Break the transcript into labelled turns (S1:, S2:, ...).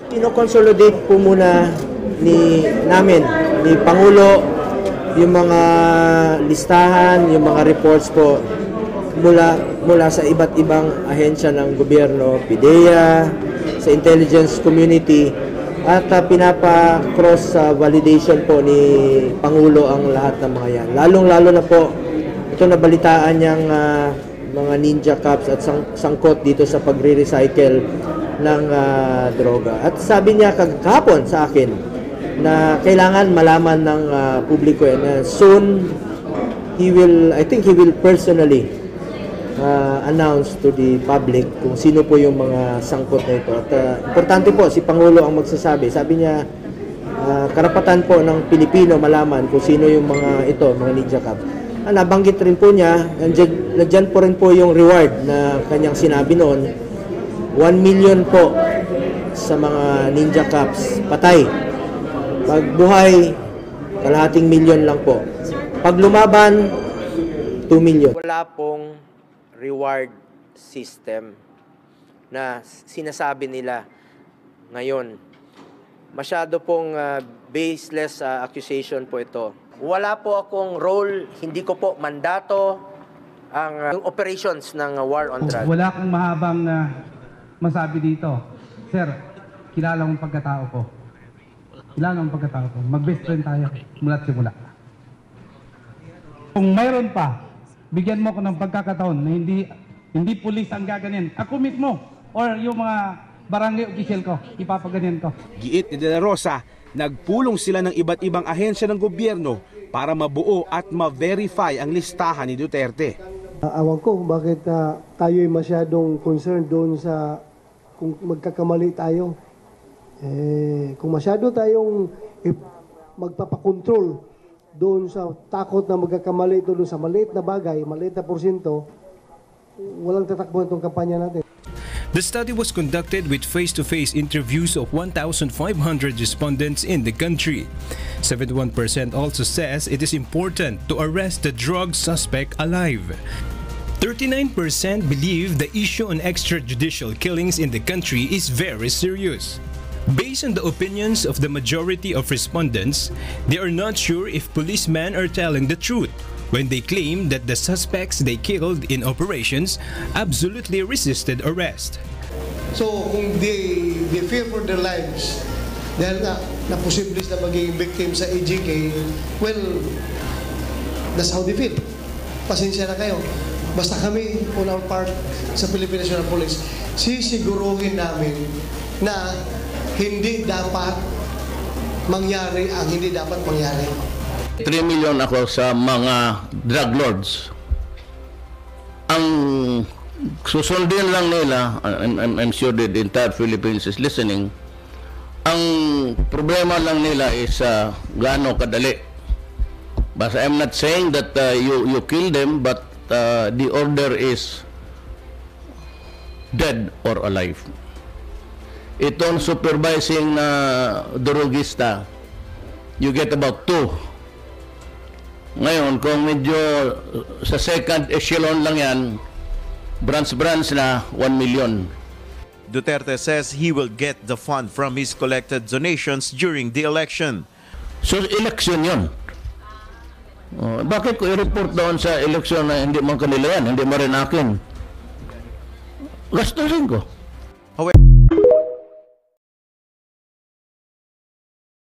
S1: Ino-consolidate po muna namin, ni Pangulo, yung mga listahan, yung mga reports po mula sa iba't ibang ahensya ng gobyerno, PIDEA, sa intelligence community, at pinapa-cross validation po ni Pangulo ang lahat ng mga yan. Lalong-lalo na po, ito nabalitaan niyang mga ninja cops at sangkot dito sa pagre-recycle ng droga. At sabi niya kahapon sa akin na kailangan malaman ng publiko yan. Soon, I think he will personally announce to the public kung sino po yung mga sangkot na ito. At importante po, si Pangulo ang magsasabi. Sabi niya, karapatan po ng Pilipino malaman kung sino yung mga ito, mga ninja cops. Nabanggit rin po niya, nandiyan po rin po yung reward na kanyang sinabi noon, 1 million po sa mga ninja cops, patay. Pag buhay, kalahating milyon lang po. Pag lumaban, 2 million. Wala pong reward system na sinasabi nila ngayon. Masyado pong baseless accusation po ito. Wala po akong role, hindi ko po mandato ang operations ng war on drugs.
S2: Wala akong mahabang masabi dito. Sir, kilala mong pagkatao ko. Kilala mong pagkatao ko. Mag-best friend tayo mula't simula. Kung mayroon pa, bigyan mo ko ng pagkakataon na hindi pulis ang gaganin. Ako mismo or yung mga barangay official ko, ipapaganyan ko.
S3: Giit ni De La Rosa, nagpulong sila ng iba't ibang ahensya ng gobyerno para mabuo at ma-verify ang listahan ni Duterte.
S4: Awan ko bakit tayo'y masyadong concerned doon sa kung magkakamali tayo. Kung masyado tayong magpapakontrol doon sa takot na magkakamali ito doon sa maliit na bagay, maliit na porsyento, walang tatakbo itong kampanya natin.
S5: The study was conducted with face-to-face interviews of 1,500 respondents in the country. 71% also says it is important to arrest the drug suspect alive. 39% believe the issue on extrajudicial killings in the country is very serious. Based on the opinions of the majority of respondents, they are not sure if policemen are telling the truth when they claim that the suspects they killed in operations absolutely resisted arrest.
S4: So kung they fear for their lives dahil na posible na magiging victim sa AGK, well, that's how they feel. Pasensya na kayo. Basta kami, on our part, sa Philippine National Police, sisiguruhin namin na hindi dapat mangyari ang hindi dapat mangyari.
S6: 3 million ako sa mga drug lords. Ang susundin lang nila, I'm sure that the entire Philippines is listening, ang problema lang nila is gaano kadali. But I'm not saying that you kill them, but the order is dead or alive. Itong supervising na drugista, you get about 2. Ngayon, kung medyo sa second echelon lang yan, branch na 1 million.
S7: Duterte says he will get the fund from his collected donations during the election.
S6: So, election yun. Bakit ko i-report doon sa election na hindi man kanila yan, hindi mo rin akin? Gastusin ko.
S7: However,